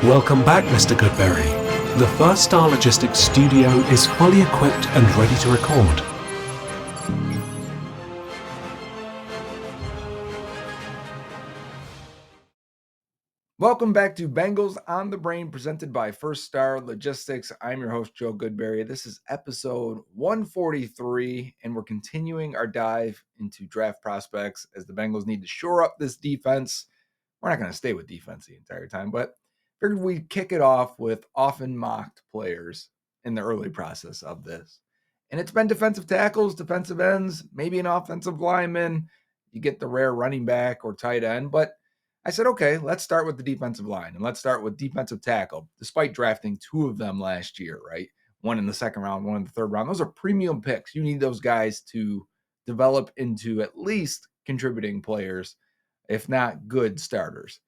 Welcome back, Mr. Goodberry. The First Star Logistics studio is fully equipped and ready to record. Welcome back to Bengals On The Brain, presented by First Star Logistics. I'm your host, Joe Goodberry. This is episode 143, and we're continuing our dive into draft prospects as the Bengals need to shore up this defense. We're not going to stay with defense the entire time, but figured we'd kick it off with often mocked players in the early process of this. And it's been defensive tackles, defensive ends, maybe an offensive lineman. You get the rare running back or tight end, but I said, okay, let's start with the defensive line and let's start with defensive tackle, despite drafting two of them last year, right? One in the second round, one in the third round. Those are premium picks. You need those guys to develop into at least contributing players, if not good starters.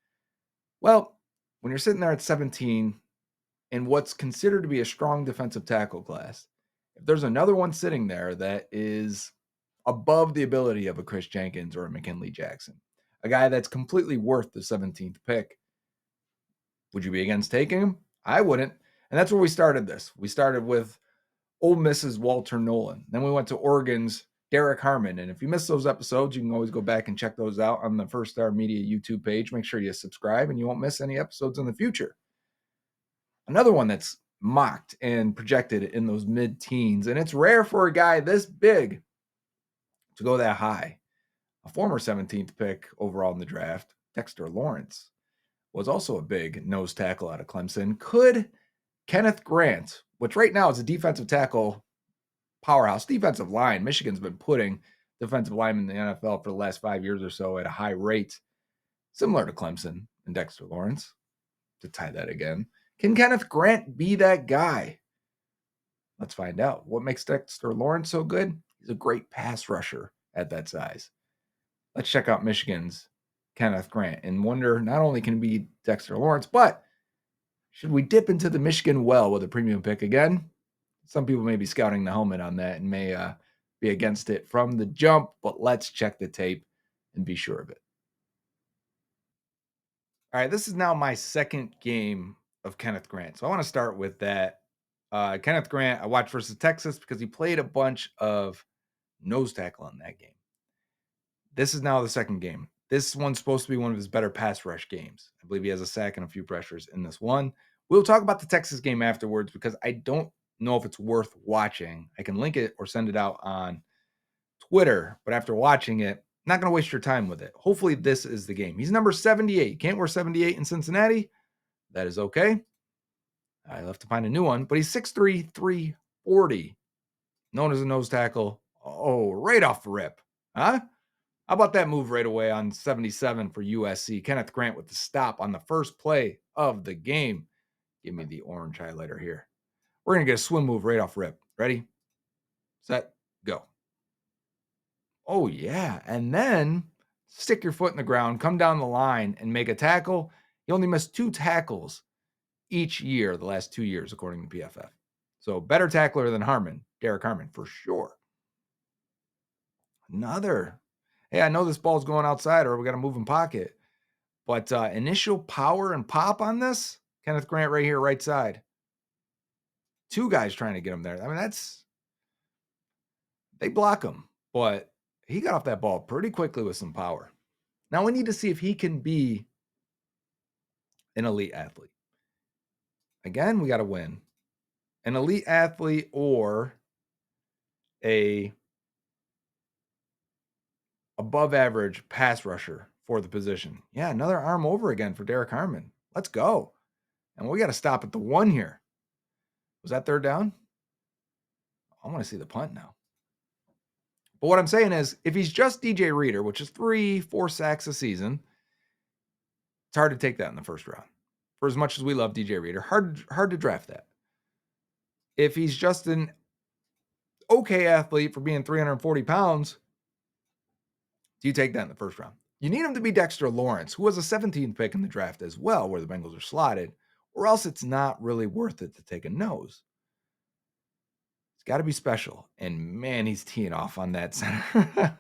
Well, when you're sitting there at 17 in what's considered to be a strong defensive tackle class, if there's another one sitting there that is above the ability of a Chris Jenkins or a McKinley Jackson, a guy that's completely worth the 17th pick, would you be against taking him? I wouldn't. And that's where we started this. We started with Ole Miss's Walter Nolan. Then we went to Oregon's Derek Harmon. And if you missed those episodes, you can always go back and check those out on the First Star Media YouTube page. Make sure you subscribe and you won't miss any episodes in the future. Another one that's mocked and projected in those mid-teens, and it's rare for a guy this big to go that high. A former 17th pick overall in the draft, Dexter Lawrence, was also a big nose tackle out of Clemson. Could Kenneth Grant, which right now is a defensive tackle powerhouse, defensive line, Michigan's been putting defensive linemen in the NFL for the last 5 years or so at a high rate, similar to Clemson and Dexter Lawrence, to tie that again. Can Kenneth Grant be that guy? Let's find out. What makes Dexter Lawrence so good? He's a great pass rusher at that size. Let's check out Michigan's Kenneth Grant and wonder not only can it be Dexter Lawrence, but should we dip into the Michigan well with a premium pick again? Some people may be scouting the helmet on that and may be against it from the jump, but let's check the tape and be sure of it. All right, this is now my second game of Kenneth Grant. So I want to start with that. Kenneth Grant, I watched versus Texas because he played a bunch of nose tackle in that game. This is now the second game. This one's supposed to be one of his better pass rush games. I believe he has a sack and a few pressures in this one. We'll talk about the Texas game afterwards because I don't know if it's worth watching. I can link it or send it out on Twitter, but after watching it, I'm not going to waste your time with it. Hopefully this is the game. He's number 78. Can't wear 78 in Cincinnati. That is okay. I'll have to find a new one, but he's 6'3", 340, known as a nose tackle. Oh, right off the rip. Huh? How about that move right away on 77 for USC? Kenneth Grant with the stop on the first play of the game. Give me the orange highlighter here. We're going to get a swim move right off rip. Ready, set, go. Oh, yeah. And then stick your foot in the ground, come down the line, and make a tackle. He only missed 2 tackles each year, the last 2 years, according to PFF. So better tackler than Harmon, Derek Harmon, for sure. Another. Hey, I know this ball's going outside or we got to move in pocket. But initial power and pop on this, Kenneth Grant right here, right side. 2 guys trying to get him there. I mean, they block him. But he got off that ball pretty quickly with some power. Now we need to see if he can be an elite athlete. Again, we got to win. An elite athlete or a above average pass rusher for the position. Yeah, another arm over again for Derek Harmon. Let's go. And we got to stop at the 1 here. Was that third down? I want to see the punt now. But what I'm saying is, if he's just DJ Reader, which is 3-4 sacks a season, it's hard to take that in the first round. For as much as we love DJ Reader, hard to draft that. If he's just an okay athlete for being 340 pounds, do you take that in the first round? You need him to be Dexter Lawrence, who was a 17th pick in the draft as well, where the Bengals are slotted, or else it's not really worth it to take a nose. It's got to be special. And man, he's teeing off on that center.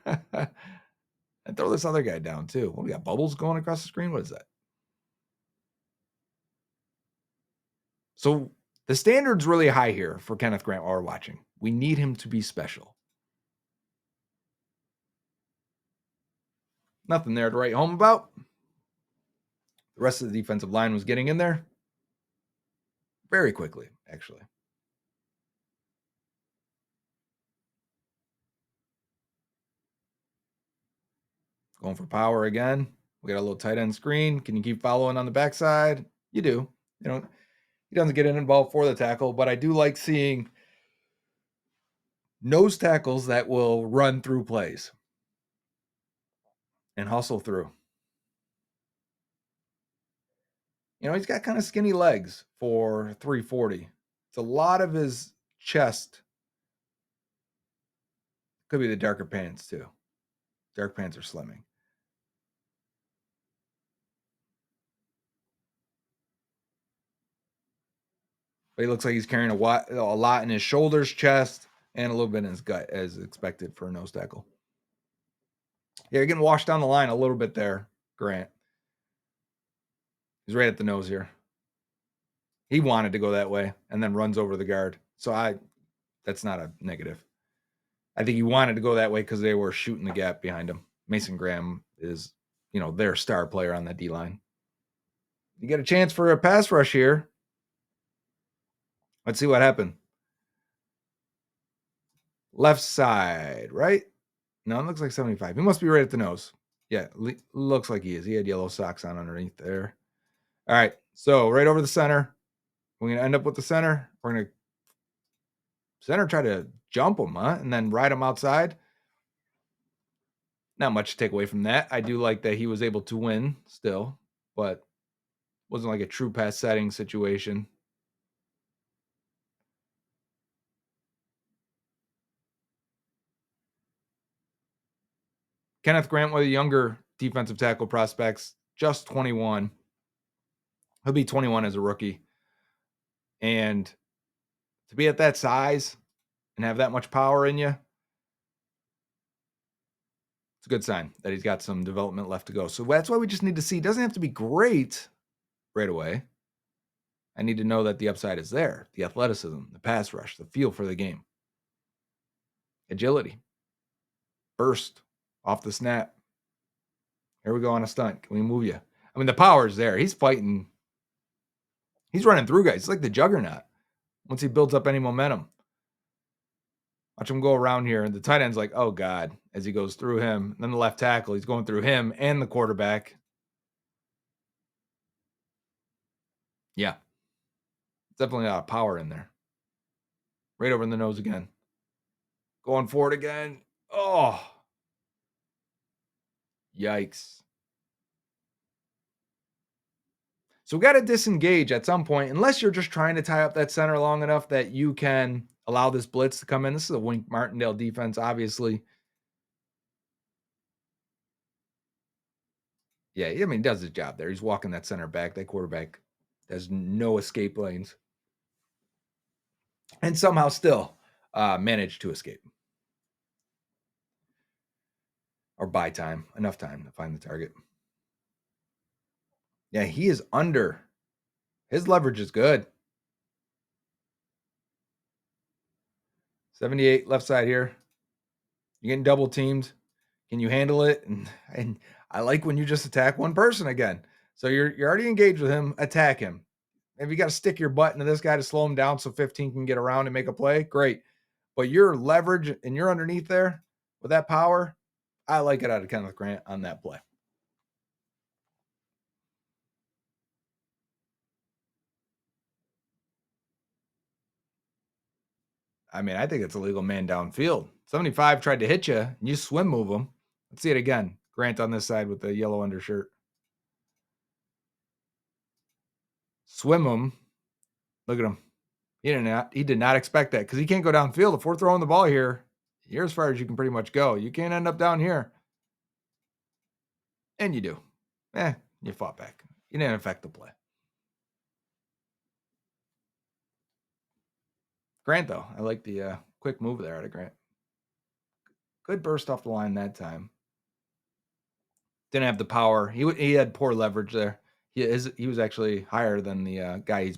And throw this other guy down too. What, we got bubbles going across the screen? What is that? So the standard's really high here for Kenneth Grant while we're watching. We need him to be special. Nothing there to write home about. The rest of the defensive line was getting in there very quickly, actually. Going for power again. We got a little tight end screen. Can you keep following on the backside? You do. He doesn't get involved for the tackle, but I do like seeing nose tackles that will run through plays and hustle through. He's got kind of skinny legs for 340. It's a lot of his chest. Could be the darker pants too. Dark pants are slimming. But he looks like he's carrying a lot in his shoulders, chest, and a little bit in his gut, as expected for a nose tackle. Yeah, you're getting washed down the line a little bit there, Grant. He's right at the nose here. He wanted to go that way and then runs over the guard. So that's not a negative. I think he wanted to go that way because they were shooting the gap behind him. Mason Graham is, their star player on that D line. You get a chance for a pass rush here. Let's see what happened. Left side, right? No, it looks like 75. He must be right at the nose. Yeah, looks like he is. He had yellow socks on underneath there. All right, so right over the center. We're going to end up with the center. We're going to center try to jump him, and then ride him outside. Not much to take away from that. I do like that he was able to win still, but wasn't like a true pass setting situation. Kenneth Grant, one of the younger defensive tackle prospects, just 21. He'll be 21 as a rookie. And to be at that size and have that much power in you, it's a good sign that he's got some development left to go. So that's why we just need to see. It doesn't have to be great right away. I need to know that the upside is there. The athleticism, the pass rush, the feel for the game. Agility. Burst off the snap. Here we go on a stunt. Can we move you? I mean, the power's there. He's fighting. He's running through guys. It's like the juggernaut once he builds up any momentum. Watch him go around here. And the tight end's like, oh, God, as he goes through him. And then the left tackle, he's going through him and the quarterback. Yeah. Definitely a lot of power in there. Right over in the nose again. Going for it again. Oh. Yikes. So we got to disengage at some point, unless you're just trying to tie up that center long enough that you can allow this blitz to come in. This is a Wink Martindale defense, obviously. Yeah, I mean, he does his job there. He's walking that center back. That quarterback has no escape lanes. And somehow still managed to escape. Or buy time. Enough time to find the target. Yeah, he is under. His leverage is good. 78 left side here. You're getting double teamed. Can you handle it? And I like when you just attack one person again. So you're already engaged with him. Attack him. If you got to stick your butt into this guy to slow him down so 15 can get around and make a play, great. But your leverage and you're underneath there with that power, I like it out of Kenneth Grant on that play. I mean, I think it's a legal man downfield. 75 tried to hit you, and you swim move him. Let's see it again. Grant on this side with the yellow undershirt. Swim him. Look at him. He did not expect that because he can't go downfield. If we're throwing the ball here, you're as far as you can pretty much go. You can't end up down here. And you do. You fought back. You didn't affect the play. Grant, though, I like the quick move there out of Grant. Good burst off the line that time. Didn't have the power. He had poor leverage there. He was actually higher than the guy he's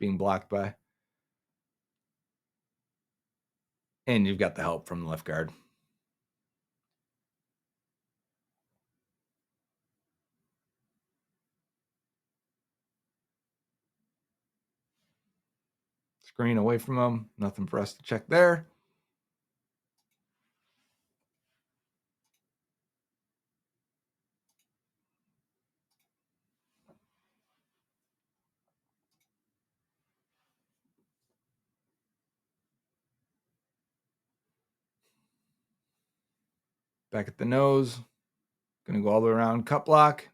being blocked by. And you've got the help from the left guard. Screen away from him. Nothing for us to check there. Back at the nose. Going to go all the way around. Cut block.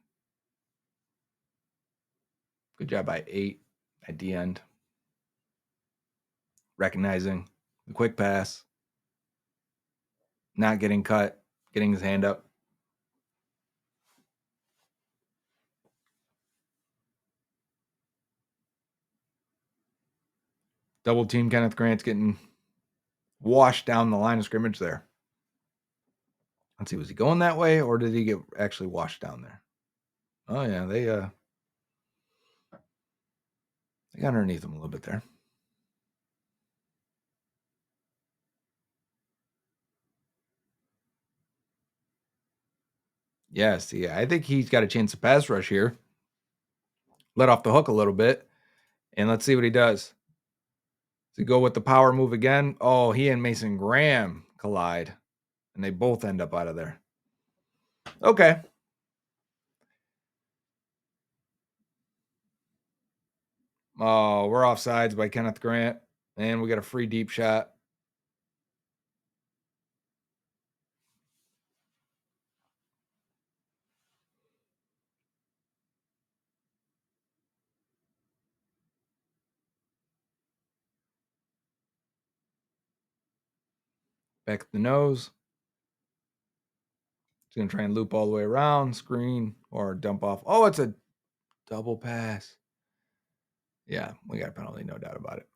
Good job by 8 at the end. Recognizing the quick pass. Not getting cut. Getting his hand up. Double team Kenneth Grant's getting washed down the line of scrimmage there. Let's see, was he going that way or did he get actually washed down there? Oh yeah, they got underneath him a little bit there. Yes, yeah, I think he's got a chance to pass rush here. Let off the hook a little bit, and let's see what he does. Does he go with the power move again? Oh, he and Mason Graham collide, and they both end up out of there. Okay. Oh, we're offsides by Kenneth Grant, and we got a free deep shot. Back at the nose. He's going to try and loop all the way around, screen, or dump off. Oh, it's a double pass. Yeah, we got a penalty, no doubt about it.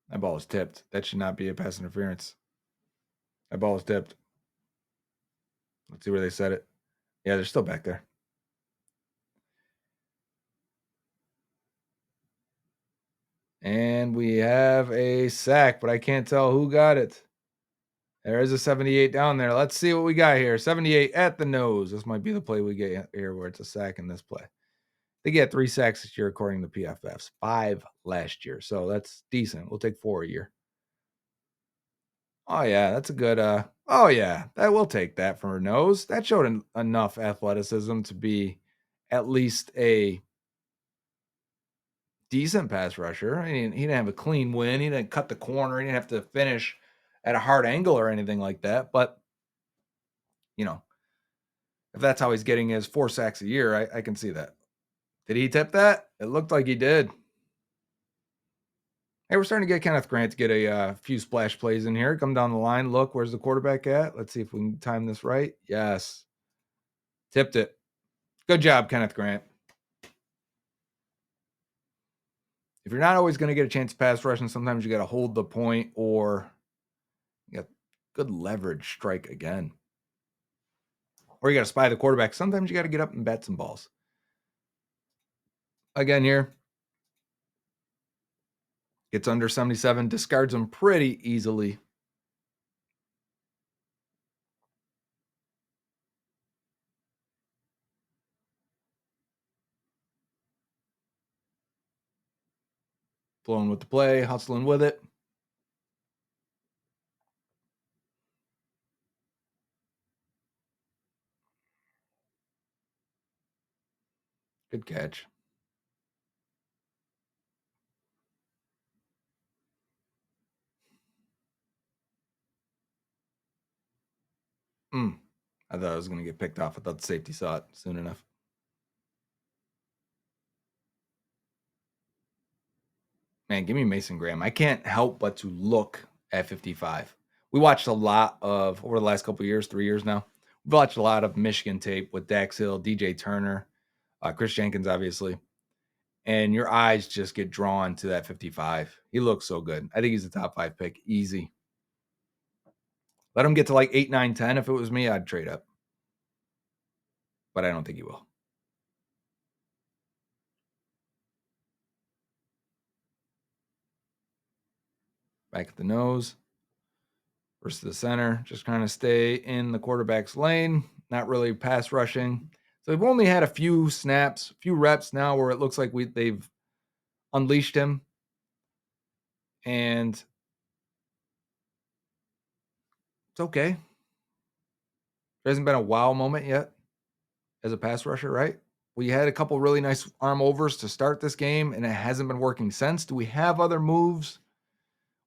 That ball is tipped. That should not be a pass interference. That ball is tipped. Let's see where they set it. Yeah, they're still back there. And we have a sack, but I can't tell who got it. There is a 78 down there. Let's see what we got here. 78 at the nose. This might be the play we get here where it's a sack in this play. They get 3 sacks this year according to PFFs. 5 last year. So that's decent. We'll take 4 a year. Oh, yeah. That's a good oh, yeah. That will take that from her nose. That showed enough athleticism to be at least a decent pass rusher. I mean, he didn't have a clean win. He didn't cut the corner. He didn't have to finish at a hard angle or anything like that. But, you know, if that's how he's getting his 4 sacks a year, I can see that. Did he tip that? It looked like he did. Hey, we're starting to get Kenneth Grant to get a few splash plays in here. Come down the line. Look, where's the quarterback at? Let's see if we can time this right. Yes. Tipped it. Good job, Kenneth Grant. If you're not always going to get a chance to pass rush, and sometimes you got to hold the point or you got good leverage strike again. Or you got to spy the quarterback. Sometimes you got to get up and bat some balls. Again here. Gets under 77. Discards them pretty easily. Flowing with the play. Hustling with it. Good catch. I thought I was going to get picked off. I thought the safety saw it soon enough. Man, give me Mason Graham. I can't help but to look at 55. We watched a lot of, over the last couple of years, 3 years now, we've watched a lot of Michigan tape with Dax Hill, DJ Turner, Chris Jenkins, obviously. And your eyes just get drawn to that 55. He looks so good. I think he's a top 5 pick. Easy. Let him get to like 8, 9, 10. If it was me, I'd trade up. but I don't think he will. Back at the nose versus the center. Just kind of stay in the quarterback's lane, not really pass rushing. So we've only had a few snaps, a few reps now where it looks like they've unleashed him. And it's okay. There hasn't been a wow moment yet as a pass rusher, right? We had a couple really nice arm overs to start this game, and it hasn't been working since. Do we have other moves?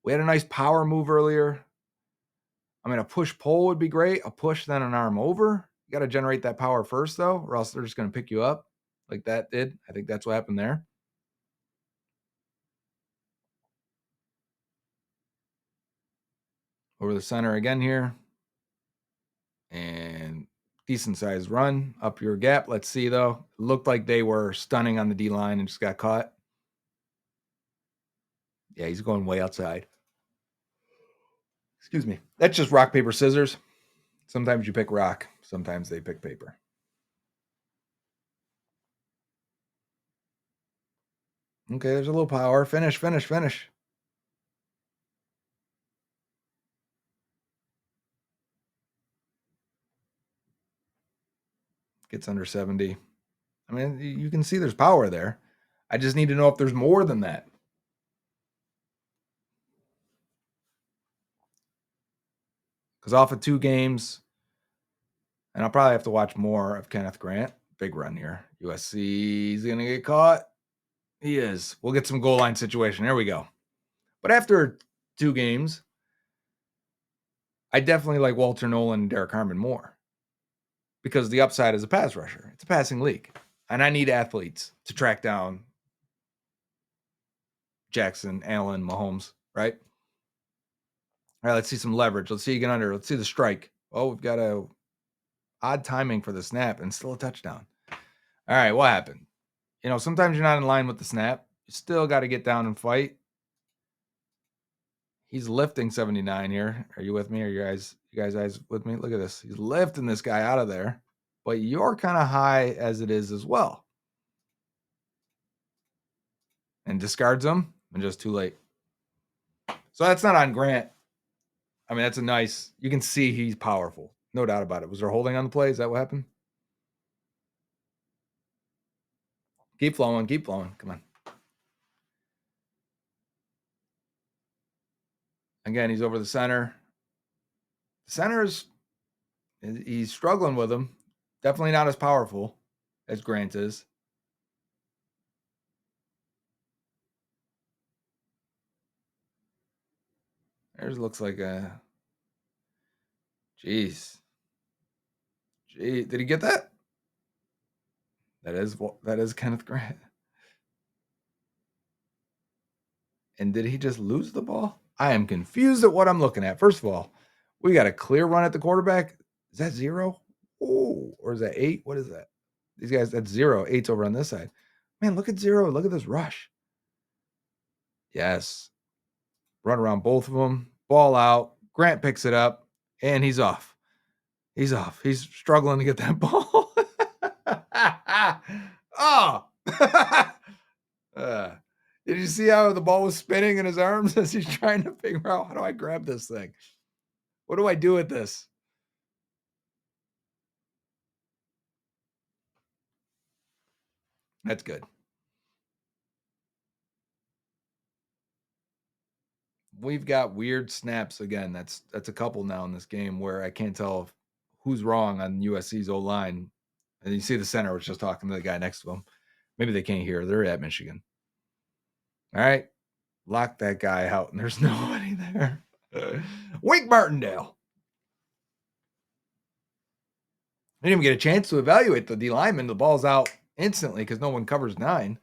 We had a nice power move earlier. I mean, a push-pull would be great. A push, then an arm over. You got to generate that power first, though, or else they're just going to pick you up like that did. I think that's what happened there. Over the center again here. And decent sized run up your gap. Let's see, though. It looked like they were stunning on the D-line and just got caught. Yeah, he's going way outside. Excuse me. That's just rock, paper, scissors. Sometimes you pick rock. Sometimes they pick paper. Okay, there's a little power. Finish. Gets under 70. I mean, you can see there's power there. I just need to know if there's more than that. Because off of 2 games, and I'll probably have to watch more of Kenneth Grant. Big run here. USC is going to get caught. He is. We'll get some goal line situation. There we go. But after 2 games, I definitely like Walter Nolan and Derek Harmon more because the upside is a pass rusher. It's a passing league. And I need athletes to track down Jackson, Allen, Mahomes, right? All right, let's see some leverage. Let's see you get under. Let's see the strike. Oh, we've got a odd timing for the snap and still a touchdown. All right, what happened? You know, sometimes you're not in line with the snap. You still got to get down and fight. He's lifting 79 here. Are you with me? Are you guys with me? Look at this. He's lifting this guy out of there. But you're kind of high as it is as well. And discards him and just too late. So that's not on Grant. I mean, that's a nice, you can see he's powerful. No doubt about it. Was there holding on the play? Is that what happened? Keep flowing. Come on. Again, he's over the center. The center he's struggling with him. Definitely not as powerful as Grant is. There's looks like a, jeez. Gee, did he get that? That is Kenneth Grant. And did he just lose the ball? I am confused at what I'm looking at. First of all, we got a clear run at the quarterback. Is that 0? Oh, or is that 8? What is that? These guys, that's 0. 8's over on this side. Man, look at 0. Look at this rush. Yes. Run around both of them. Ball out. Grant picks it up, and he's off. He's off. He's struggling to get that ball. Oh. Did you see how the ball was spinning in his arms as he's trying to figure out, how do I grab this thing? What do I do with this? That's good. We've got weird snaps again. That's a couple now in this game where I can't tell who's wrong on USC's O-line. And you see the center was just talking to the guy next to him. Maybe they can't hear. They're at Michigan. All right. Lock that guy out, and there's nobody there. Wink Martindale. They didn't even get a chance to evaluate the D lineman. The ball's out instantly because no one covers 9.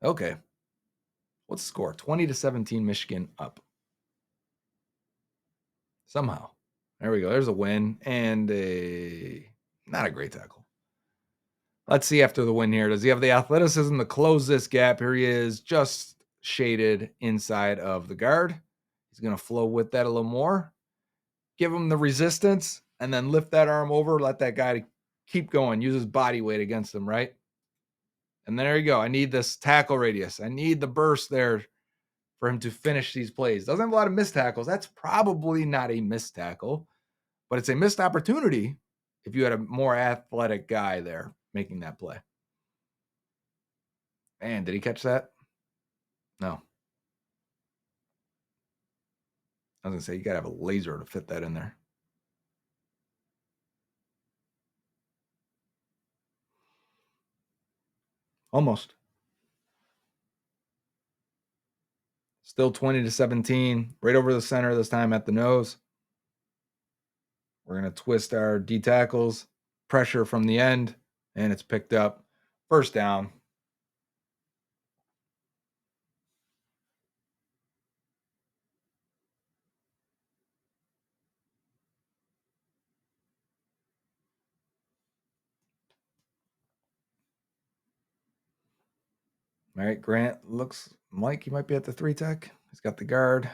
Okay. What's the score? 20-17, Michigan up. Somehow. There we go. There's a win and not a great tackle. Let's see after the win here. Does he have the athleticism to close this gap? Here he is, just shaded inside of the guard. He's going to flow with that a little more. Give him the resistance and then lift that arm over. Let that guy keep going, use his body weight against them, right? And then there you go. I need this tackle radius. I need the burst there for him to finish these plays. Doesn't have a lot of missed tackles. That's probably not a missed tackle, but it's a missed opportunity if you had a more athletic guy there making that play. Man, did he catch that? No. I was going to say, you got to have a laser to fit that in there. Almost. Still 20-17, right over the center this time at the nose. We're going to twist our D tackles, pressure from the end, and it's picked up. First down. All right, Grant looks like he might be at the 3 tech. He's got the guard.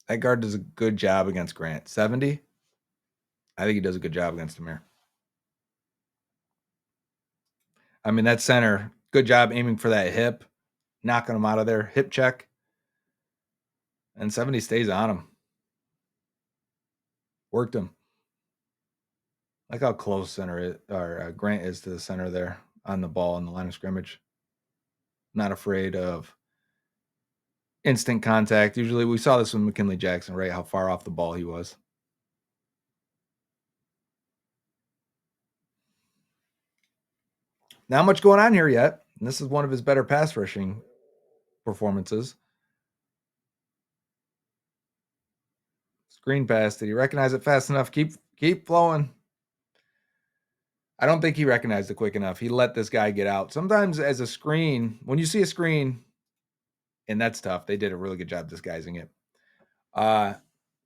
That guard does a good job against Grant. 70. I think he does a good job against him here. I mean, that center, good job aiming for that hip, knocking him out of there. Hip check. And 70 stays on him. Worked him. Like how close Grant is to the center there on the ball in the line of scrimmage. Not afraid of instant contact. Usually we saw this with McKinley Jackson, right? How far off the ball he was. Not much going on here yet. And this is one of his better pass rushing performances. Screen pass. Did he recognize it fast enough? Keep flowing. I don't think he recognized it quick enough. He let this guy get out. Sometimes as a screen, when you see a screen, and that's tough. They did a really good job disguising it.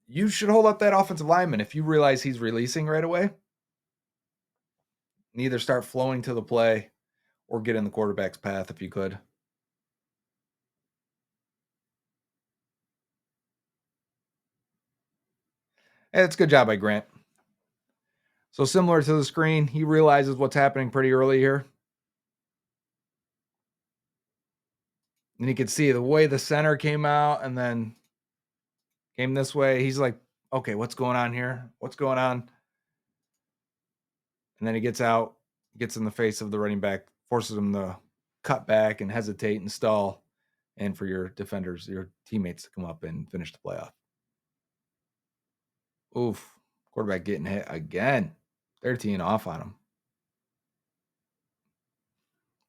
You should hold up that offensive lineman if you realize he's releasing right away. And either start flowing to the play or get in the quarterback's path if you could. Hey, that's a good job by Grant. So similar to the screen, he realizes what's happening pretty early here. And you can see the way the center came out and then came this way. He's like, okay, what's going on here? What's going on? And then he gets out, gets in the face of the running back, forces him to cut back and hesitate and stall, and for your defenders, your teammates to come up and finish the playoff. Oof, quarterback getting hit again. They're teeing off on him.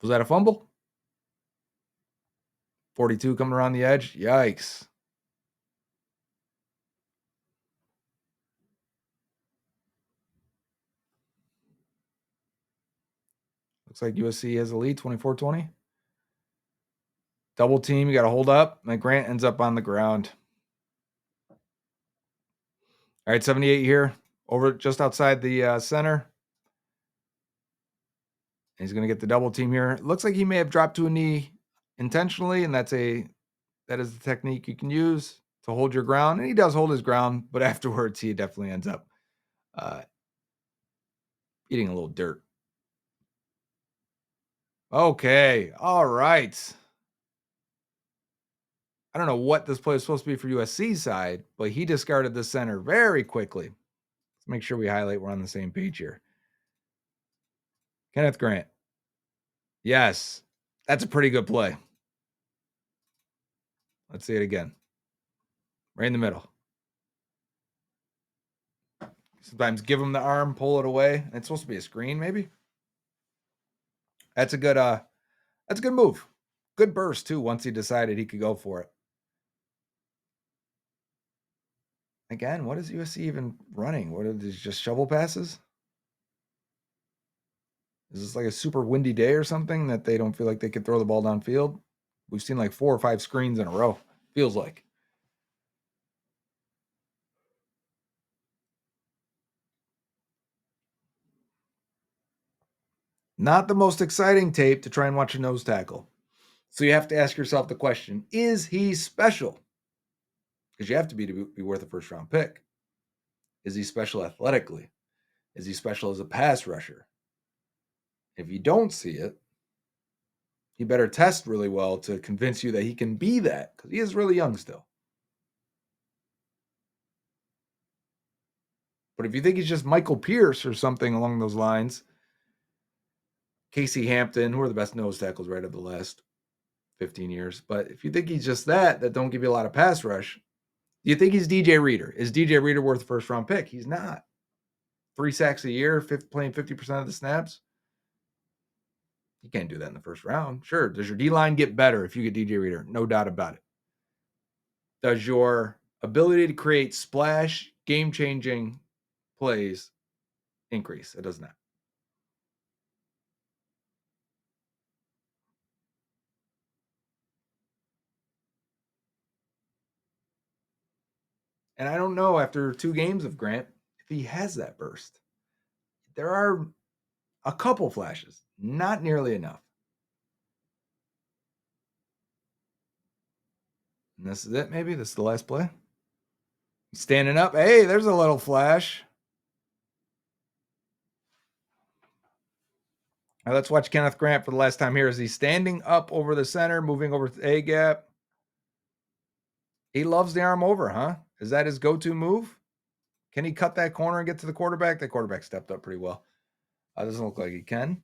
Was that a fumble? 42 coming around the edge. Yikes. Looks like USC has a lead, 24-20. Double team, you got to hold up. And Grant ends up on the ground. All right, 78 here, over just outside the center. He's going to get the double team here. Looks like he may have dropped to a knee intentionally, and that is the technique you can use to hold your ground. And he does hold his ground, but afterwards he definitely ends up eating a little dirt. Okay, all right. I don't know what this play is supposed to be for USC's side, but he discarded the center very quickly. Let's make sure we highlight we're on the same page here. Kenneth Grant. Yes, that's a pretty good play. Let's see it again. Right in the middle. Sometimes give him the arm, pull it away. It's supposed to be a screen, maybe. That's a good move. Good burst too. Once he decided he could go for it. Again, what is USC even running? What are these, just shovel passes? Is this like a super windy day or something that they don't feel like they could throw the ball downfield? We've seen like 4 or 5 screens in a row. Feels like. Not the most exciting tape to try and watch a nose tackle. So you have to ask yourself the question, is he special? Because you have to be worth a first round pick. Is he special athletically? Is he special as a pass rusher? If you don't see it, he better test really well to convince you that he can be that, because he is really young still. But if you think he's just Michael Pierce or something along those lines, Casey Hampton, who are the best nose tackles right of the last 15 years. But if you think he's just that don't give you a lot of pass rush, do you think he's DJ Reader? Is DJ Reader worth a first round pick? He's not. 3 sacks a year, playing 50% of the snaps. You can't do that in the first round. Sure. Does your D line get better if you get DJ Reader? No doubt about it. Does your ability to create splash, game changing plays increase? It does not. And I don't know after 2 games of Grant if he has that burst. There are a couple flashes, not nearly enough. And this is it, maybe? This is the last play? He's standing up. Hey, there's a little flash. Now let's watch Kenneth Grant for the last time here. Is he standing up over the center, moving over to A gap? He loves the arm over, huh? Is that his go-to move? Can he cut that corner and get to the quarterback? The quarterback stepped up pretty well. Doesn't look like he can.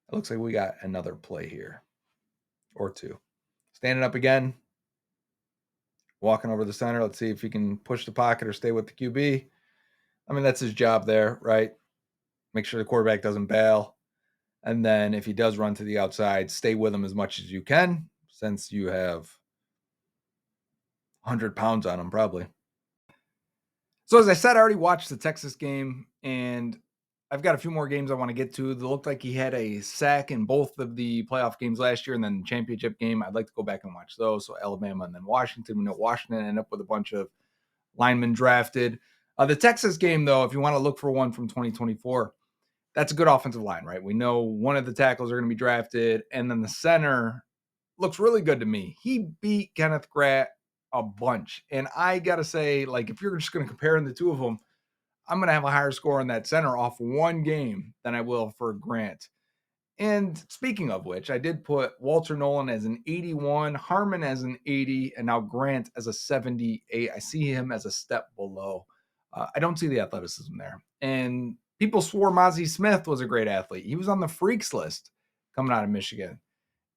It looks like we got another play here or 2. Standing up again. Walking over the center. Let's see if he can push the pocket or stay with the QB. I mean, that's his job there, right? Make sure the quarterback doesn't bail. And then if he does run to the outside, stay with him as much as you can, since you have 100 pounds on him, probably. So as I said, I already watched the Texas game, and I've got a few more games I want to get to. It looked like he had a sack in both of the playoff games last year and then the championship game. I'd like to go back and watch those. So Alabama and then Washington. We know Washington ended up with a bunch of linemen drafted. The Texas game, though, if you want to look for one from 2024, that's a good offensive line, right? We know one of the tackles are going to be drafted, and then the center looks really good to me. He beat Kenneth Grant a bunch. And I got to say, like, if you're just going to compare the two of them, I'm going to have a higher score on that center off one game than I will for Grant. And speaking of which, I did put Walter Nolan as an 81, Harmon as an 80, and now Grant as a 78. I see him as a step below. I don't see the athleticism there. And people swore Mozzie Smith was a great athlete. He was on the freaks list coming out of Michigan.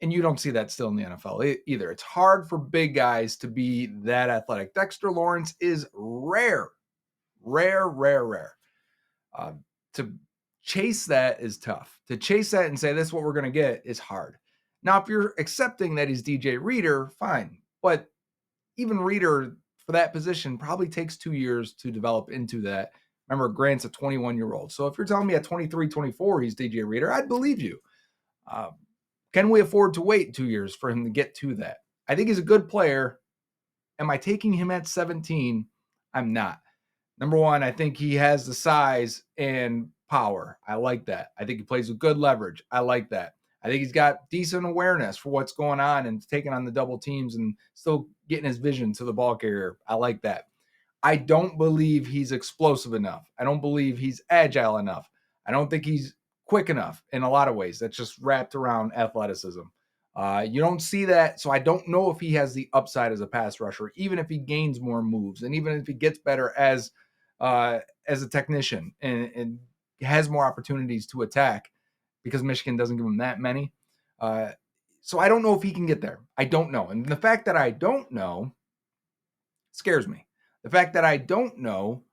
And you don't see that still in the NFL either. It's hard for big guys to be that athletic. Dexter Lawrence is rare. To chase that is tough. To chase that and say, this is what we're going to get is hard. Now, if you're accepting that he's DJ Reader, fine. But even Reader for that position probably takes 2 years to develop into that. Remember, Grant's a 21-year-old. So if you're telling me at 23, 24, he's DJ Reader, I'd believe you. Can we afford to wait 2 years for him to get to that? I think he's a good player. Am I taking him at 17? I'm not. Number one, I think he has the size and power. I like that. I think he plays with good leverage. I like that. I think he's got decent awareness for what's going on and taking on the double teams and still getting his vision to the ball carrier. I like that. I don't believe he's explosive enough. I don't believe he's agile enough. I don't think he's quick enough in a lot of ways. That's just wrapped around athleticism. You don't see that, so I don't know if he has the upside as a pass rusher, even if he gains more moves and even if he gets better as a technician and has more opportunities to attack, because Michigan doesn't give him that many. So I don't know if he can get there. I don't know. And the fact that I don't know scares me. The fact that I don't know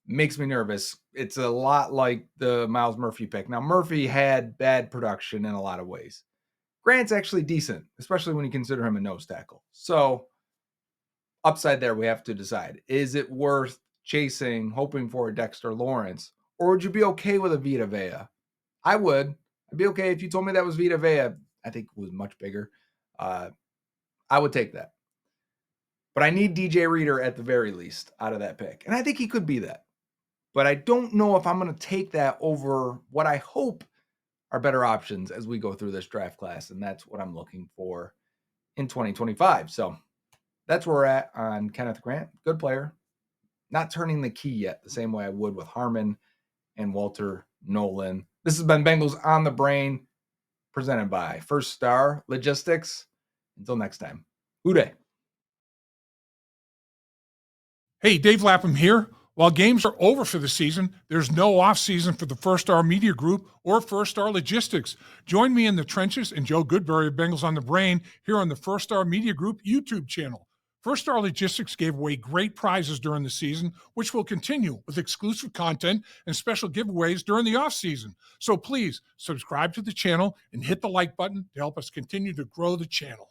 makes me nervous. It's a lot like the Miles Murphy pick. Now, Murphy had bad production in a lot of ways. Grant's actually decent, especially when you consider him a nose tackle. So upside there, we have to decide. Is it worth chasing, hoping for a Dexter Lawrence? Or would you be okay with a Vita Vea? I would. I'd be okay if you told me that was Vita Vea. I think it was much bigger. I would take that. But I need DJ Reader at the very least out of that pick. And I think he could be that. But I don't know if I'm going to take that over what I hope are better options as we go through this draft class. And that's what I'm looking for in 2025. So that's where we're at on Kenneth Grant. Good player. Not turning the key yet the same way I would with Harmon and Walter Nolan. This has been Bengals on the Brain, presented by First Star Logistics. Until next time, Hooday. Hey, Dave Lapham here. While games are over for the season, there's no off-season for the First Star Media Group or First Star Logistics. Join me in the trenches and Joe Goodberry of Bengals on the Brain here on the First Star Media Group YouTube channel. First Star Logistics gave away great prizes during the season, which will continue with exclusive content and special giveaways during the off-season. So please subscribe to the channel and hit the like button to help us continue to grow the channel.